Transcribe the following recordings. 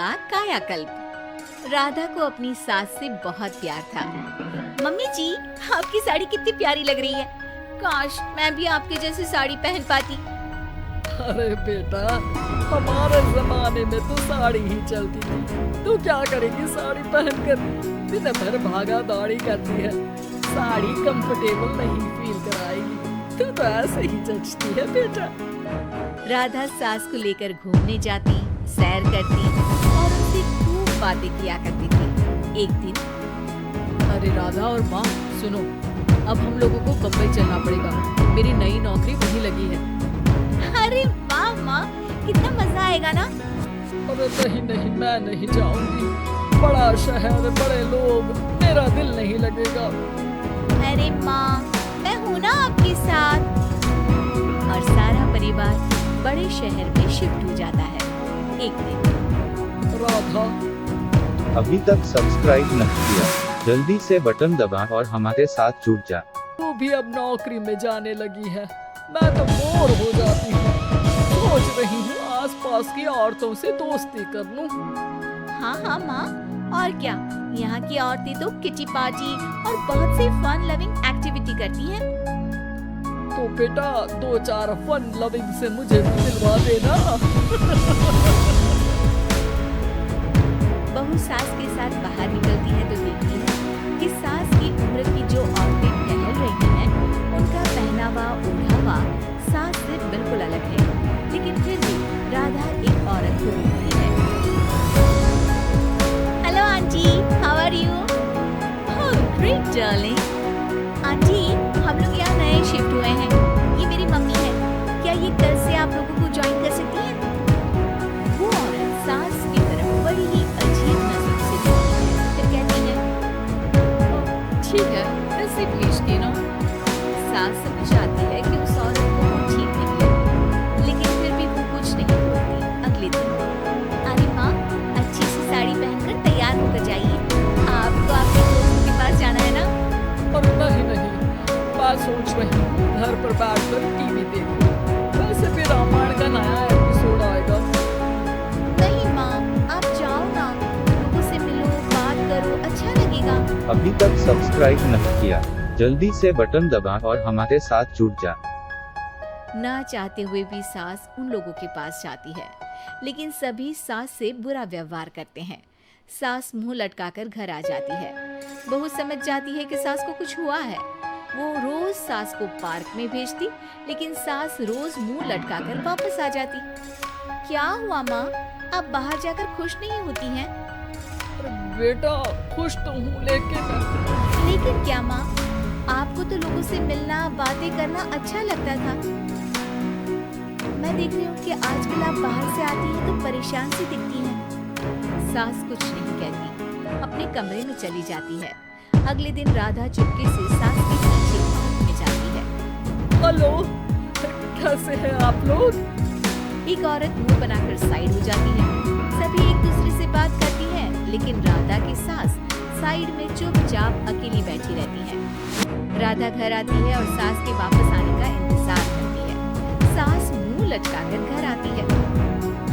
का कायाकल्प। राधा को अपनी सास से बहुत प्यार था। मम्मी जी, आपकी साड़ी कितनी प्यारी लग रही है। काश मैं भी आपके जैसी साड़ी पहन पाती। अरे बेटा, हमारे जमाने में तो साड़ी ही चलती थी। तू क्या करेगी साड़ी पहनकर? दिन भर भागा दौड़ी करती है, साड़ी कंफर्टेबल नहीं फील कराएगी। तू तो ऐसे ही जचती है बेटा। राधा सास को लेकर घूमने जाती, सैर करती और उससे खूब बातें किया करती थी। एक दिन, अरे राधा और माँ सुनो, अब हम लोगों को बम्बई चलना पड़ेगा। मेरी नई नौकरी वहीं लगी है। अरे वाह माँ, कितना मजा आएगा ना। अरे नहीं नहीं, मैं नहीं जाऊंगी। बड़ा शहर, बड़े लोग, मेरा दिल नहीं लगेगा। अरे माँ, मैं हूँ ना आपके साथ। और सारा परिवार बड़े शहर में शिफ्ट हो जाता है। एक दिन, राधा, अभी तक सब्सक्राइब नहीं किया, जल्दी से बटन दबा और हमारे साथ जुड़ जा। तू भी अब नौकरी में जाने लगी है। मैं तो बोर हो जाती हूँ। सोच रही हूँ आसपास की औरतों से दोस्ती कर लूं। हाँ हाँ माँ, और क्या, यहाँ की औरतें तो किटी पार्टी और बहुत सी फन लविंग एक्टिविटी करती हैं। तो बेटा 2-4 फन लविंग से मुझे भी मिलवा देना। बहू सास के साथ बाहर निकलती है तो देखती है कि सास की उम्र की जो औरतें टहल रही हैं, उनका पहनावा ओढ़ावा सास से बिल्कुल अलग है। लेकिन फिर भी राधा एक औरत को ढूंढती है। Hello aunty, how are you? Oh great darling. Aunty, हम लोग यहाँ नए शिफ्ट हुए हैं। ये मेरी मम्मी है। क्या ये कल से आप लोगों को ज्वाइन कर सकती हैं? वो औरत सास की तरफ बड़ी ही अजीब नजर से देखती है, फिर कहती है, ठीक है, ऐसे भेजती ना। सास समझ जाती है कि उस औरत को वो ठीक नहीं लगी, लेकिन फिर भी वो कुछ नहीं बोलती। अगले दिन, अरे माँ, अच्छी सी साड़ी पहनकर तैयार होकर जाइए, आपको आपके दोस्त के पास जाना है ना। और नहीं नहीं, मैं सोच रही हूँ घर पर बैठकर टीवी देखूं। वैसे भी रामायण का नया एपिसोड आएगा। नहीं माँ, आप जाओ ना, लोगों से मिलो, बात करो, अच्छा लगेगा। अभी तक सब्सक्राइब नहीं किया, जल्दी से बटन दबा और हमारे साथ जुड़ जा। ना चाहते हुए भी सास उन लोगों के पास जाती है, लेकिन सभी सास से बुरा व्यवहार करते हैं। सास मुंह लटकाकर घर आ जाती है। बहू समझ जाती है कि सास को कुछ हुआ है। वो रोज सास को पार्क में भेजती, लेकिन सास रोज मुंह लटकाकर वापस आ जाती। क्या हुआ माँ, आप बाहर जाकर खुश नहीं होती हैं? अरे बेटा, खुश तो हूँ लेकिन क्या माँ, आपको तो लोगों से मिलना, बातें करना अच्छा लगता था। मैं देख रही हूँ कि आजकल आप बाहर से आती हैं तो परेशान सी दिखती हैं। सास कुछ नहीं कहती, अपने कमरे में चली जाती है। अगले दिन राधा चुपके से सास के पीछे पार्क में जाती है। हेलो, कैसे हैं आप लोग? एक औरत मुंह बनाकर साइड हो जाती है। सभी एक दूसरे से बात करती हैं, लेकिन राधा की सास साइड में चुपचाप अकेली बैठी रहती है। राधा घर आती है और सास के वापस आने का इंतजार करती है। सास मुंह लटकाकर घर आती है।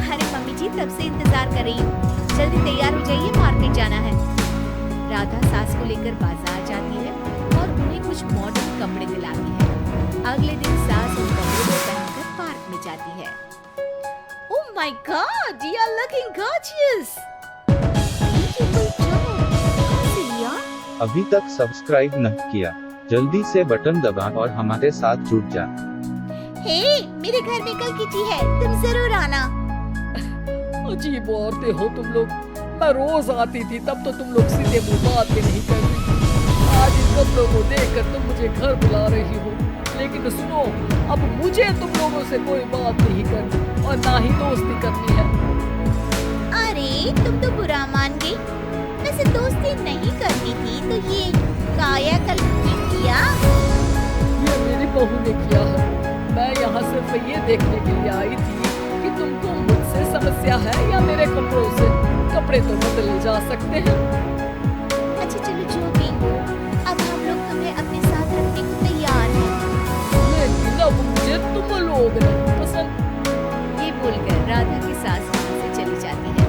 अरे मम्मी जी, तब से इंतजार कर रही हूँ, जल्दी तैयार हो जाइए, मार्केट जाना है। राधा सास को लेकर बाजार जाती है और उन्हें कुछ मॉडर्न कपड़े दिलाती है। अगले दिन सास उन कपड़ों को पहनकर पार्क में जाती है। Oh my god, you are looking gorgeous. अभी तक सब्सक्राइब नहीं किया, जल्दी से बटन दबा और हमारे साथ जुड़ जा। हे, मेरे घर में कल किटी है, तुम जरूर आना। अजीब औरतें हो तुम लोग। मैं रोज आती थी, तब तो तुम लोग सीधे मुंह बात भी नहीं करती। आज इन कपड़ों को देखकर तुम मुझे घर बुला रही हो। लेकिन सुनो, अब मुझे तुम लोगों से कोई बात नहीं करनी और ना ही दोस्ती करनी है। अरे तुम तो बुरा मान गई। वैसे दोस्ती नहीं करनी थी तो ये कायाकल्प क्यों किया? ये मेरी बहू ने किया है। मैं यहाँ सिर्फ ये देखने के लिए आई थी कि तुमको मुझसे समस्या है या मेरे कपड़ों से। कपड़े तो बदले जा सकते हैं। अच्छा चलो, जो भी हो, अब हम लोग तुम्हें अपने साथ रखने को तैयार हैं। लेकिन अब मुझे तुम लोग नहीं पसंद। ये बोलकर राधा की सास वहाँ से चली जाती है।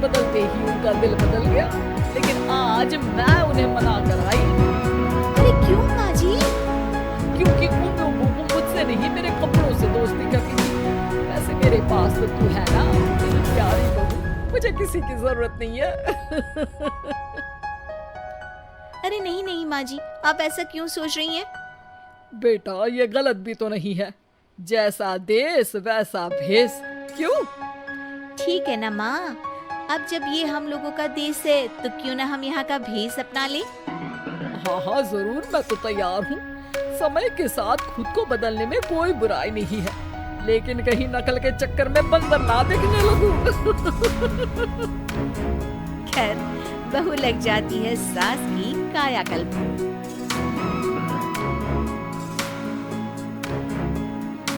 बदलते ही उनका दिल बदल गया, लेकिन आज मैं उन्हें मना कर आई, अरे क्यों माँ जी? क्योंकि उन लोगों को मुझसे नहीं मेरे कपड़ों से दोस्ती करनी थी। वैसे मेरे पास तो तू है ना मेरी प्यारी बहू, मुझे किसी की जरूरत नहीं है। अरे नहीं नहीं माँ जी, आप ऐसा क्यों सोच रही हैं? बेटा ये गलत भी तो नहीं है, जैसा देश वैसा भेष, क्यों? ठीक है ना माँ, अब जब ये हम लोगों का देश है तो क्यों ना हम यहाँ का भेष अपना लें? हाँ हाँ जरूर, मैं तो तैयार हूँ। समय के साथ खुद को बदलने में कोई बुराई नहीं है, लेकिन कहीं नकल के चक्कर में बंदर ना दिखने लगूं। खैर, बहू लग जाती है सास की कायाकल्प।